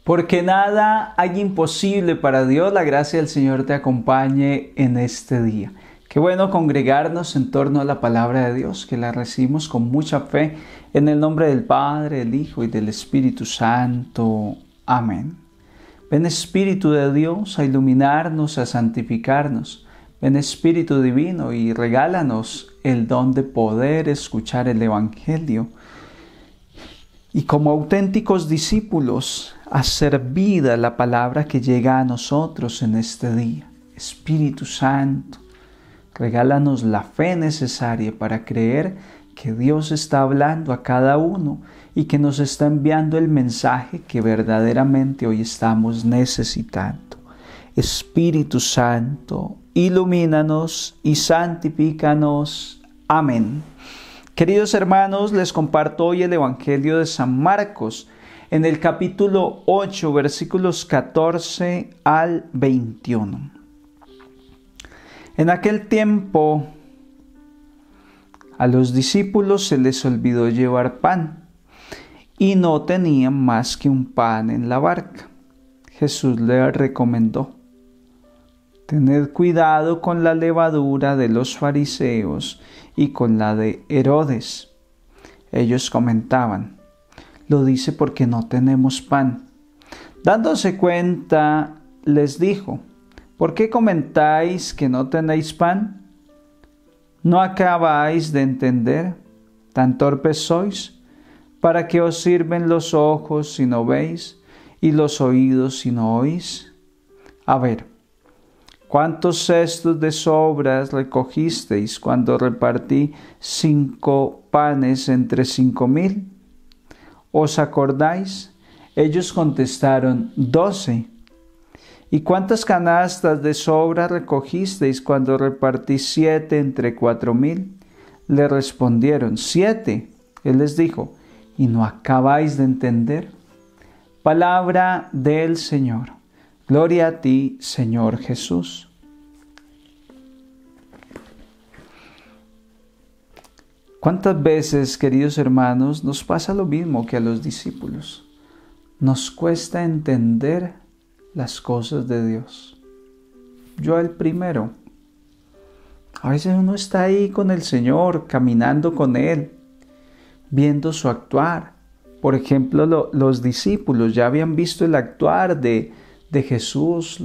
Porque nada hay imposible para Dios. La gracia del Señor te acompañe en este día. Qué bueno congregarnos en torno a la palabra de Dios, que la recibimos con mucha fe en el nombre del Padre, del Hijo y del Espíritu Santo. Amén. Ven Espíritu de Dios a iluminarnos, a santificarnos. Ven Espíritu Divino y regálanos el don de poder escuchar el Evangelio. Y como auténticos discípulos, hacer vida la palabra que llega a nosotros en este día. Espíritu Santo, regálanos la fe necesaria para creer que Dios está hablando a cada uno y que nos está enviando el mensaje que verdaderamente hoy estamos necesitando. Espíritu Santo, ilumínanos y santifícanos. Amén. Queridos hermanos, les comparto hoy el Evangelio de San Marcos, en el capítulo 8, versículos 14 al 21. En aquel tiempo, a los discípulos se les olvidó llevar pan, y no tenían más que un pan en la barca. Jesús les recomendó: tened cuidado con la levadura de los fariseos y con la de Herodes. Ellos comentaban: lo dice porque no tenemos pan. Dándose cuenta, les dijo: ¿por qué comentáis que no tenéis pan? ¿No acabáis de entender? ¿Tan torpes sois? ¿Para qué os sirven los ojos si no veis y los oídos si no oís? A ver, ¿cuántos cestos de sobras recogisteis cuando repartí 5 panes entre 5,000? ¿Os acordáis? Ellos contestaron: 12. ¿Y cuántas canastas de sobra recogisteis cuando repartí 7 entre 4,000? Le respondieron: 7. Él les dijo: ¿y no acabáis de entender? Palabra del Señor. Gloria a ti, Señor Jesús. ¿Cuántas veces, queridos hermanos, nos pasa lo mismo que a los discípulos? Nos cuesta entender las cosas de Dios. Yo el primero. A veces uno está ahí con el Señor, caminando con Él, viendo su actuar. Por ejemplo, los discípulos ya habían visto el actuar de Jesús.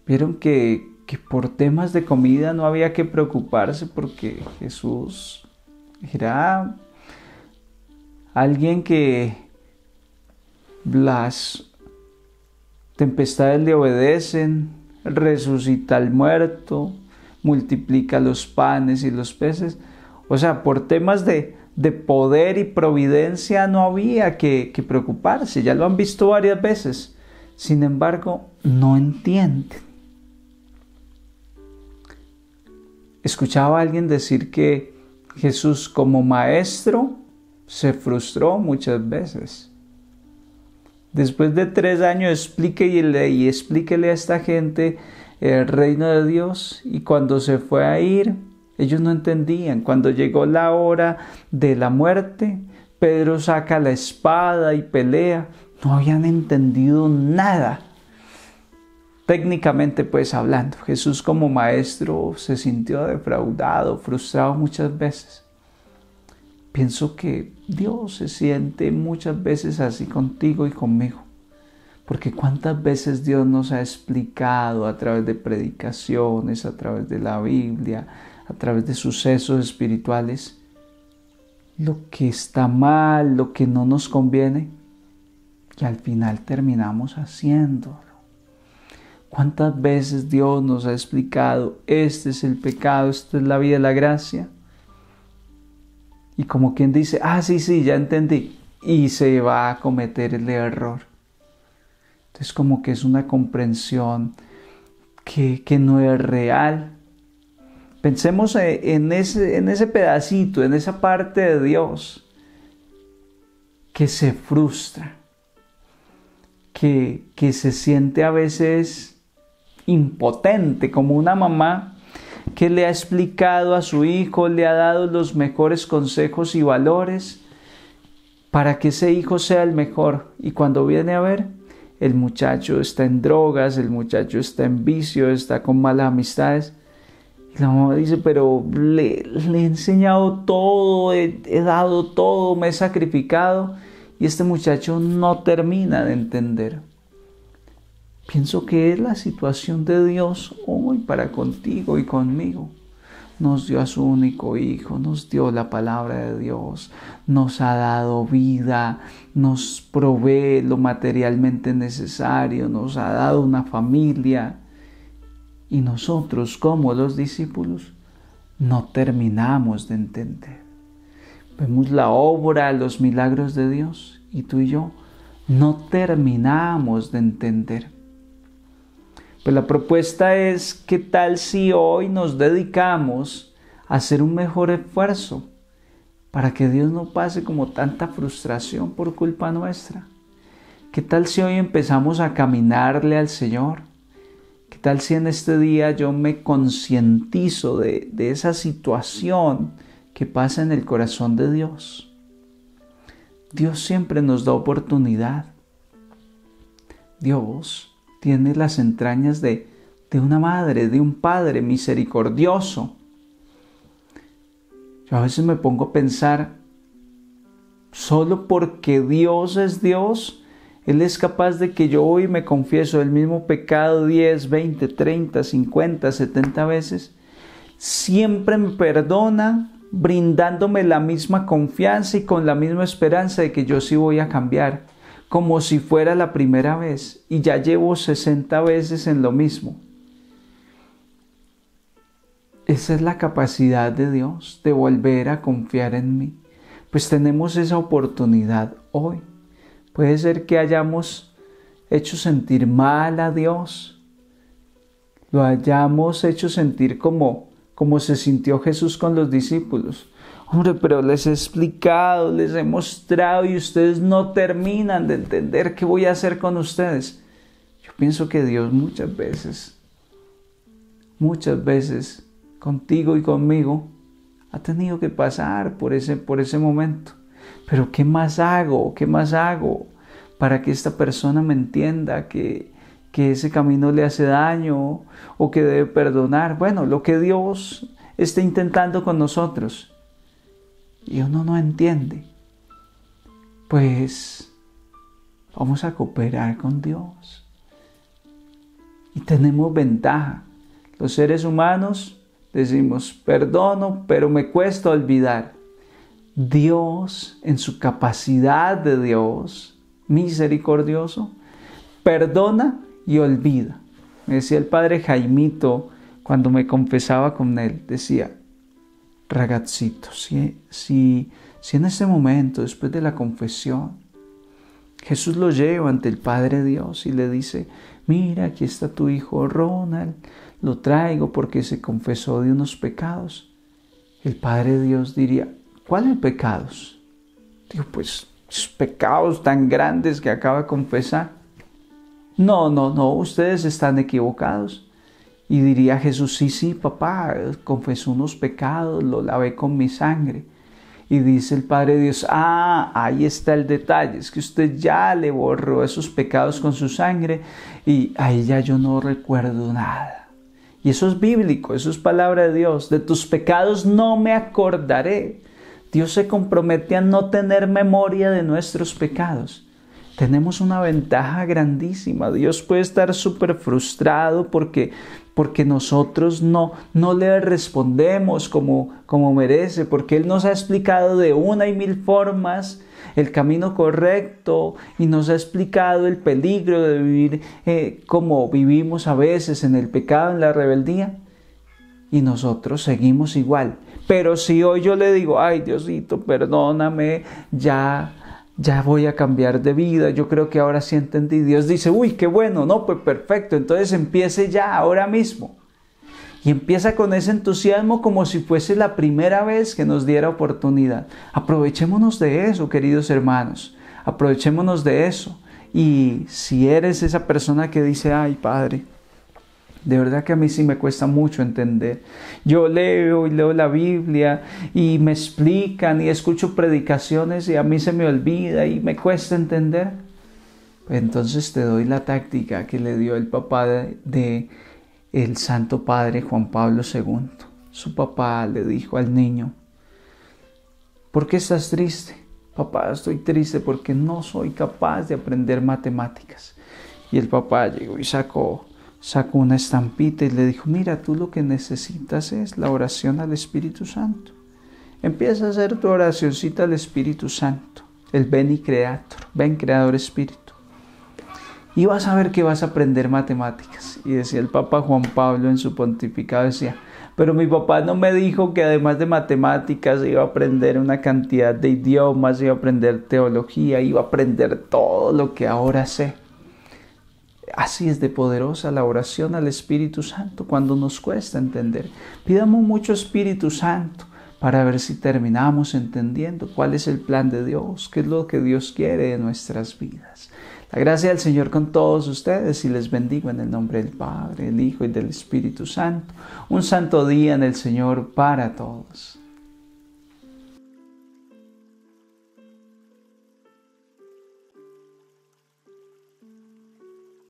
Vieron que por temas de comida no había que preocuparse porque Jesús era alguien que las tempestades le obedecen, resucita al muerto, multiplica los panes y los peces. O sea, por temas de poder y providencia no había que preocuparse. Ya lo han visto varias veces. Sin embargo, no entienden. Escuchaba a alguien decir que Jesús como maestro se frustró muchas veces. Después de 3 años explíquele a esta gente el reino de Dios, y cuando se fue a ir, ellos no entendían. Cuando llegó la hora de la muerte, Pedro saca la espada y pelea. No habían entendido nada. Técnicamente pues hablando, Jesús como maestro se sintió defraudado, frustrado muchas veces. Pienso que Dios se siente muchas veces así contigo y conmigo. Porque cuántas veces Dios nos ha explicado a través de predicaciones, a través de la Biblia, a través de sucesos espirituales, lo que está mal, lo que no nos conviene, y al final terminamos haciéndolo. ¿Cuántas veces Dios nos ha explicado: este es el pecado, esta es la vida de la gracia? Y como quien dice: sí, ya entendí, y se va a cometer el error. Entonces como que es una comprensión que no es real. Pensemos en ese pedacito, en esa parte de Dios que se frustra, que se siente a veces impotente, como una mamá que le ha explicado a su hijo, le ha dado los mejores consejos y valores para que ese hijo sea el mejor. Y cuando viene a ver, el muchacho está en drogas, el muchacho está en vicio, está con malas amistades. Y la mamá dice, pero le he enseñado todo, he dado todo, me he sacrificado y este muchacho no termina de entender. Pienso que es la situación de Dios hoy para contigo y conmigo. Nos dio a su único Hijo, nos dio la palabra de Dios, nos ha dado vida, nos provee lo materialmente necesario, nos ha dado una familia. Y nosotros, como los discípulos, no terminamos de entender. Vemos la obra, los milagros de Dios y tú y yo no terminamos de entender. Pues la propuesta es, ¿qué tal si hoy nos dedicamos a hacer un mejor esfuerzo para que Dios no pase como tanta frustración por culpa nuestra? ¿Qué tal si hoy empezamos a caminarle al Señor? ¿Qué tal si en este día yo me concientizo de esa situación que pasa en el corazón de Dios? Dios siempre nos da oportunidad. Dios tiene las entrañas de una madre, de un padre misericordioso. Yo a veces me pongo a pensar, solo porque Dios es Dios, Él es capaz de que yo hoy me confieso el mismo pecado 10, 20, 30, 50, 70 veces. Siempre me perdona, brindándome la misma confianza y con la misma esperanza de que yo sí voy a cambiar, como si fuera la primera vez, y ya llevo 60 veces en lo mismo. Esa es la capacidad de Dios, de volver a confiar en mí. Pues tenemos esa oportunidad hoy. Puede ser que hayamos hecho sentir mal a Dios, lo hayamos hecho sentir como se sintió Jesús con los discípulos. Hombre, pero les he explicado, les he mostrado y ustedes no terminan de entender qué voy a hacer con ustedes. Yo pienso que Dios muchas veces, contigo y conmigo, ha tenido que pasar por ese momento. Pero ¿qué más hago? ¿Qué más hago para que esta persona me entienda que ese camino le hace daño o que debe perdonar? Bueno, lo que Dios está intentando con nosotros. Y uno no entiende, pues vamos a cooperar con Dios. Y tenemos ventaja. Los seres humanos decimos, perdono, pero me cuesta olvidar. Dios, en su capacidad de Dios, misericordioso, perdona y olvida. Me decía el padre Jaimito cuando me confesaba con él, decía, ragazzito, si en ese momento, después de la confesión, Jesús lo lleva ante el Padre Dios y le dice, mira, aquí está tu hijo Ronald, lo traigo porque se confesó de unos pecados. El Padre Dios diría, ¿cuáles pecados? Digo, pues, esos pecados tan grandes que acaba de confesar. No, ustedes están equivocados. Y diría Jesús, sí, papá, confesó unos pecados, lo lavé con mi sangre. Y dice el Padre Dios, ahí está el detalle, es que usted ya le borró esos pecados con su sangre y ahí ya yo no recuerdo nada. Y eso es bíblico, eso es palabra de Dios. De tus pecados no me acordaré. Dios se compromete a no tener memoria de nuestros pecados. Tenemos una ventaja grandísima. Dios puede estar súper frustrado porque nosotros no le respondemos como merece, porque Él nos ha explicado de una y mil formas el camino correcto y nos ha explicado el peligro de vivir como vivimos a veces en el pecado, en la rebeldía, y nosotros seguimos igual. Pero si hoy yo le digo, ay Diosito, perdóname, ya voy a cambiar de vida, yo creo que ahora sí entendí. Dios dice, uy, qué bueno, no, pues perfecto, entonces empiece ya, ahora mismo. Y empieza con ese entusiasmo como si fuese la primera vez que nos diera oportunidad. Aprovechémonos de eso, queridos hermanos, aprovechémonos de eso. Y si eres esa persona que dice, ay Padre, de verdad que a mí sí me cuesta mucho entender. Yo leo la Biblia y me explican y escucho predicaciones y a mí se me olvida y me cuesta entender. Entonces te doy la táctica que le dio el papá de el Santo Padre Juan Pablo II. Su papá le dijo al niño: ¿por qué estás triste? Papá, estoy triste porque no soy capaz de aprender matemáticas. Y el papá llegó y sacó una estampita y le dijo: mira, tú lo que necesitas es la oración al Espíritu Santo. Empieza a hacer tu oracioncita al Espíritu Santo, el Veni Creator, ven Creador Espíritu. Y vas a ver que vas a aprender matemáticas. Y decía el Papa Juan Pablo en su pontificado, decía: pero mi papá no me dijo que además de matemáticas iba a aprender una cantidad de idiomas, iba a aprender teología, iba a aprender todo lo que ahora sé. Así es de poderosa la oración al Espíritu Santo cuando nos cuesta entender. Pidamos mucho Espíritu Santo para ver si terminamos entendiendo cuál es el plan de Dios, qué es lo que Dios quiere de nuestras vidas. La gracia del Señor con todos ustedes y les bendigo en el nombre del Padre, del Hijo y del Espíritu Santo. Un santo día en el Señor para todos.